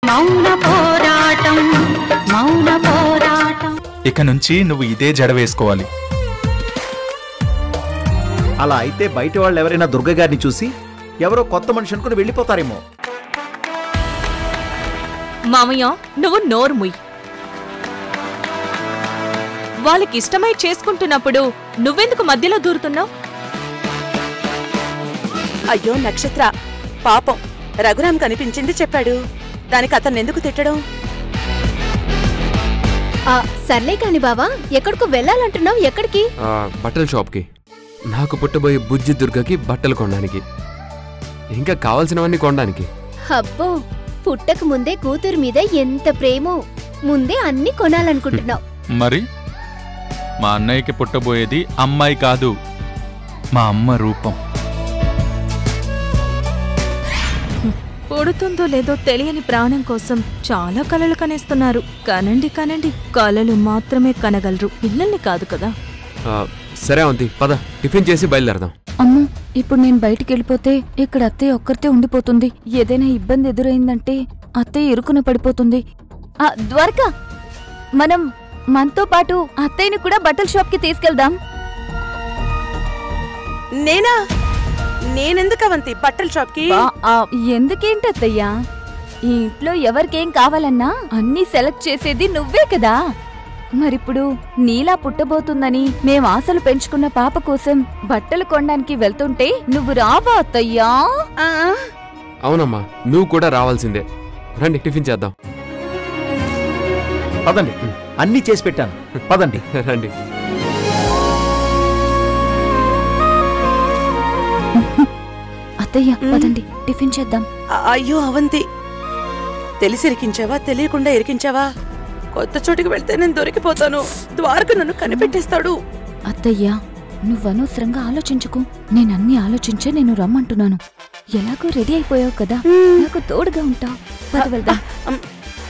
మౌన పోరాటం మౌన పోరాటం. ఇక నుంచి నువ్వు ఇదే జడ వేసుకోవాలి. అలా అయితే బయట వాళ్ళు ఎవరైనా దుర్గ గారిని చూసి ఎవరో కొత్త మనిషి అనుకుని వెళ్ళిపోతారేమో. మామయ్య నువ్వు నోర్ముయ్. వాళ్ళకిష్టమై చేసుకుంటున్నప్పుడు నువ్వెందుకు మధ్యలో దూరుతున్నావు? అయ్యో నక్షత్ర, పాపం రఘురామ్ కనిపించింది చెప్పాడు. దానికి అతన్ని ఎందుకు తిట్టడం? సర్లే కాని బావా, ఎక్కడికో వెళ్ళాలంటున్నావు. ఎక్కడికి? బట్టల షాప్కి. నాకు పుట్టబోయే బుజ్జి దుర్గకి బట్టలు కొనడానికి, ఇంకా కావాల్సినవన్నీ కొనడానికి. అబ్బో, పుట్టక ముందే కూతురు మీద ఎంత ప్రేమో, ముందే అన్ని కొనాలనుకుంటున్నావు. మరి మా అన్నయ్యకి పుట్టబోయేది అమ్మాయి కాదు, మా అమ్మ రూపం. పుడుతుందో లేదో తెలియని ప్రాణం కోసం చాలా కలలు కనేస్తున్నారు. కనండి కనండి, కలలు మాత్రమే కనగలరు, పిల్లల్ని కాదు కదా. సరే అవంతి, పద టిఫిన్ చేసి బయలుదేరదాం. అమ్మో, ఇప్పుడు నేను బయటికి వెళ్ళిపోతే ఇక్కడ అత్తయ్య ఒక్కరితే ఉండిపోతుంది. ఏదైనా ఇబ్బంది ఎదురైందంటే అత్తయ్య ఇరుకున పడిపోతుంది. ద్వారకా, మనం మనతో పాటు అత్తయ్యని కూడా బట్టల షాప్కి తీసుకెళ్దాం. నేనెందుకు అవంతి బట్టల షాప్కి? ఎందుకేంటి అత్తయ్యా, ఈ ఇంట్లో ఎవరికేం కావాలన్నా అన్నీ సెలెక్ట్ చేసేది నువ్వే కదా. మరిప్పుడు నీలా పుట్టబోతుందని మేం ఆశలు పెంచుకున్న పాప కోసం బట్టలు కొనడానికి వెళ్తుంటే నువ్వు రావా అత్తయ్యా? అవునమ్మా, నువ్వు కూడా రావాల్సిందే. రండి టిఫిన్ చేద్దాం. పదండి, అన్నీ చేసి పెట్టాను. పదండి రండి. అత్తయ్య పదండి టిఫిన్ చేద్దాం. అయ్యో అవంతి, తెలిసి ఇరికించావా తెలియకుండా ఇరికించావా? కొత్త చోటికి వెళ్తే నేను దొరికిపోతాను. ద్వారక నన్ను కనిపెట్టేస్తాడు. అత్తయ్య, నువ్వనవసరంగా ఆలోచించుకు. నేనన్నీ ఆలోచించే నేను రమ్మంటున్నాను. ఎలాగో రెడీ అయిపోయావు కదా, నాకు తోడుగా ఉంటావు. పద వెళ్దాం.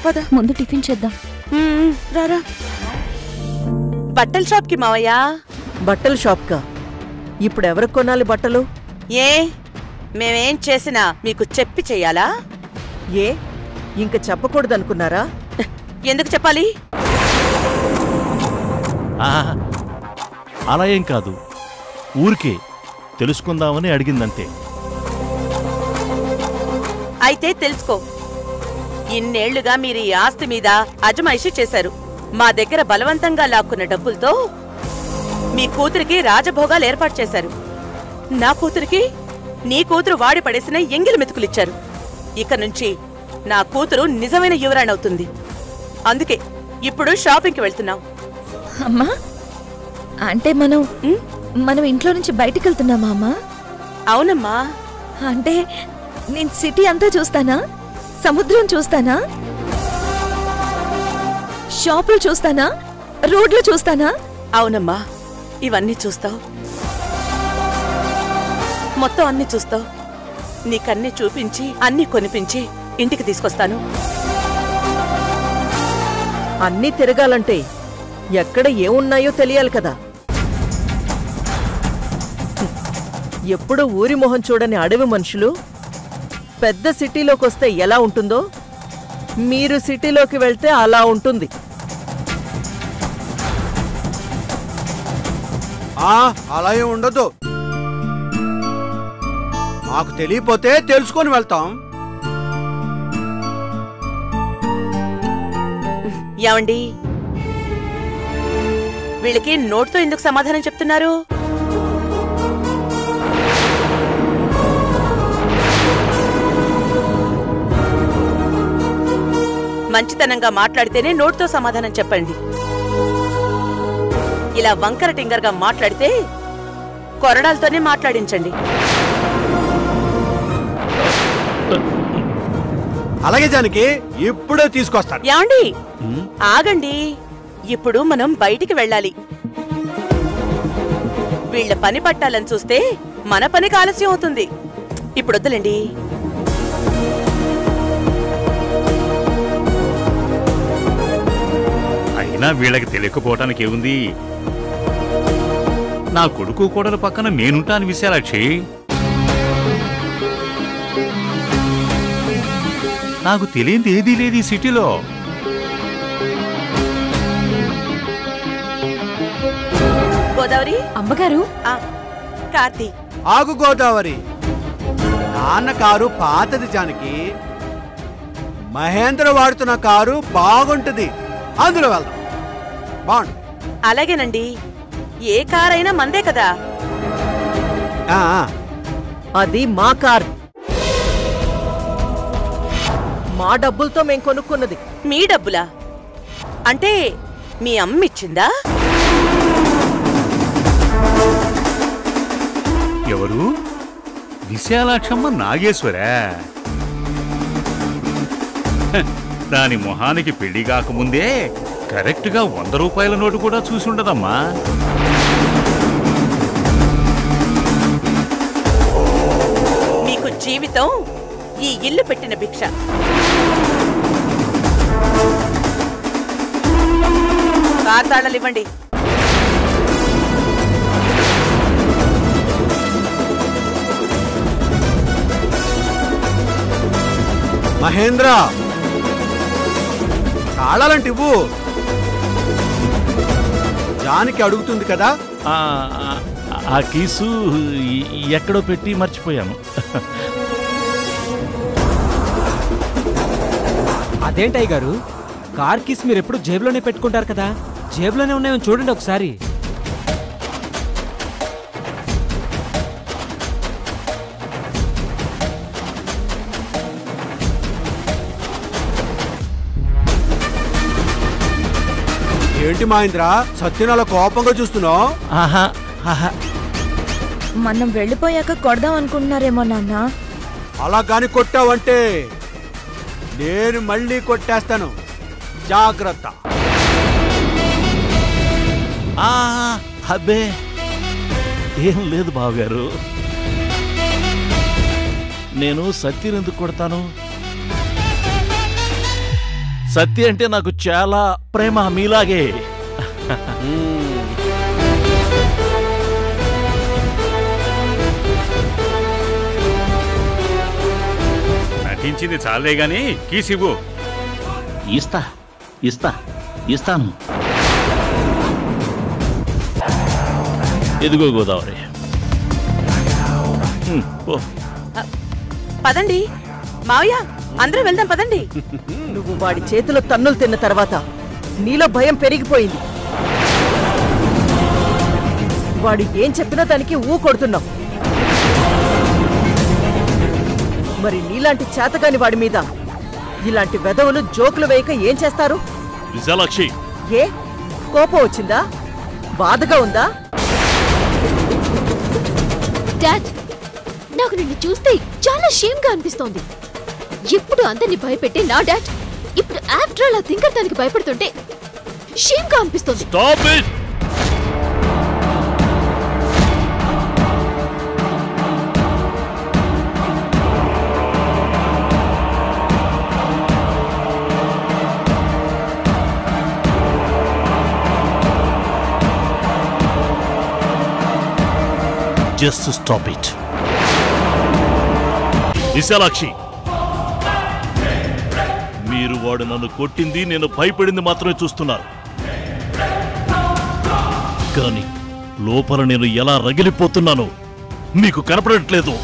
పద, ముందు టిఫిన్ చేద్దాం. రారా. బట్టల షాప్కి మావయ్య. బట్టల షాప్కా? ఇప్పుడు ఎవరికి కొనాలి బట్టలు? ఏ మేమేం చేసినా మీకు చెప్పి చెయ్యాలా? ఏ ఇంక చెప్పకూడదనుకున్నారా? ఎందుకు చెప్పాలి? అలా ఏం కాదు, ఊరికే తెలుసుకుందామని అడిగిందంతే. అయితే తెలుసుకో. ఇన్నేళ్లుగా మీరు ఈ ఆస్తి మీద అజమాయిషీ చేశారు. మా దగ్గర బలవంతంగా లాక్కున్న డబ్బులతో మీ కూతురికి రాజభోగాలు ఏర్పాటు చేశారు. నా కూతురికి నీ కూతురు వాడి పడేసిన ఎంగిలి మెతుకులిచ్చారు. ఇక నుంచి నా కూతురు నిజమైన యువరాణి అవుతుంది. అందుకే ఇప్పుడు షాపింగ్కి వెళ్తున్నాం. అమ్మా, అంటే మనం ఇంట్లో నుంచి బయటికి వెళ్తున్నామా అమ్మా? అవునమ్మా. అంటే నేను సిటీ అంతా చూస్తానా? సముద్రం చూస్తానా? షాపులు చూస్తానా? రోడ్లు చూస్తానా? అవునమ్మా, ఇవన్నీ చూస్తావు. మొత్తం అన్ని చూస్తావు. నీకన్నీ చూపించి అన్నీ కొనిపించి ఇంటికి తీసుకొస్తాను. అన్నీ తిరగాలంటే ఎక్కడ ఏమున్నాయో తెలియాలి కదా. ఎప్పుడు ఊరి మొహం చూడని అడవి మనుషులు పెద్ద సిటీలోకి వస్తే ఎలా ఉంటుందో, మీరు సిటీలోకి వెళ్తే అలా ఉంటుంది. అలా ఏం ఉండదు. మాకు తెలియపోతే తెలుసుకొని వెళ్తాం. ఏమండి, వీళ్ళకి నోట్తో ఎందుకు సమాధానం చెప్తున్నారు? మంచితనంగా మాట్లాడితేనే నోట్తో సమాధానం చెప్పండి. ఇలా వంకర టింగర్గా మాట్లాడితే కొరడాలతోనే మాట్లాడించండి. అలాగే జానకి, ఇప్పుడే తీసుకొస్తాను. ఏమండి, ఆగండి. ఇప్పుడు మనం బయటికి వెళ్ళాలి. వీళ్ల పని పట్టాలని చూస్తే మన పనికి ఆలస్యం అవుతుంది. ఇప్పుడు వద్దులేండి. అయినా వీళ్ళకి తెలియకపోవటానికి ఏముంది? నా కొడుకు కోడల పక్కన నేనుంటాను విశాలాక్షి. నాకు తెలియంది ఏదీ లేదు ఈ సిటీలో. గోదావరి అమ్మగారు. కార్తీ. ఆగు గోదావరి. నాన్న కారు పాతది జానకి. మహేంద్ర వాడుతున్న కారు బాగుంటుంది, అందులో వెళ్దాం. బాగుంది. అలాగేనండి, ఏ కారైనా మందే కదా. అది మా కార్, మా డబ్బులతో మేం కొనుక్కున్నది. మీ డబ్బులా? అంటే మీ అమ్మ ఇచ్చిందా? ఎవరు? విశాలాక్షమ్మ నాగేశ్వరా? దాని మొహానికి పెళ్లి కాకముందే కరెక్ట్గా 100 రూపాయల నోటు కూడా చూసుండదమ్మా. మీకు జీవితం ఈ ఇల్లు పెట్టిన భిక్ష. కార్ తాళాలు ఇవ్వండి. మహేంద్ర, తాళాలంటే ఇవ్వు. జానకి అడుగుతుంది కదా. ఆ కీసు ఎక్కడో పెట్టి మర్చిపోయాను. అదేంటయ్య గారు, కార్ కీస్ మీరు ఎప్పుడు జేబులోనే పెట్టుకుంటారు కదా, జేబులోనే ఉన్నాయో చూడండి ఒకసారి. ఏంటి మహేంద్ర, సత్యనాల కోపంగా చూస్తున్నావు? మనం వెళ్ళిపోయాక కొడదాం అనుకుంటున్నారేమో నాన్న. అలా గాని కొట్టావంటే నేను మళ్ళీ కొట్టేస్తాను, జాగ్రత్త. అబ్బే ఏం లేదు బావగారు. నేను సత్యని ఎందుకు కొడతాను? సత్య అంటే నాకు చాలా ప్రేమ, మీలాగే. నటించింది చాలే గాని కీసివ్వు. ఇస్తాను. ఎదుగో గోదావరి. పదండి మావయ్య, అందరూ వెళ్దాం పదండి. నువ్వు వాడి చేతిలో తన్నులు తిన్న తర్వాత నీలో భయం పెరిగిపోయింది. వాడు ఏం చెప్పినా దానికి ఊ కొడుతున్నావు. మరి నీలాంటి చేతగాని వాడి మీద ఇలాంటి వెధవులు జోకులు వేయక ఏం చేస్తారు? విశాలాక్షి, ఏ కోపం వచ్చిందా? బాధగా ఉందా? డాడ్, నాకు నిన్ను చూస్తే చాలా షేమ్ గా అనిపిస్తోంది. ఎప్పుడు అందరిని భయపెట్టే నా డాడ్ ఇప్పుడు ఆఫ్టర్ ఆల్ ఆ థింకర్ దానికి భయపడుతుంటే షేమ్ గా అనిపిస్తోంది. Stop it. Just stop it. Vishalakshi, మీరు వాడు నన్ను కొట్టింది, నేను భయపడింది మాత్రమే చూస్తున్నారు. కానీ లోపల నేను ఎలా రగిలిపోతున్నానో మీకు కనపడట్లేదు.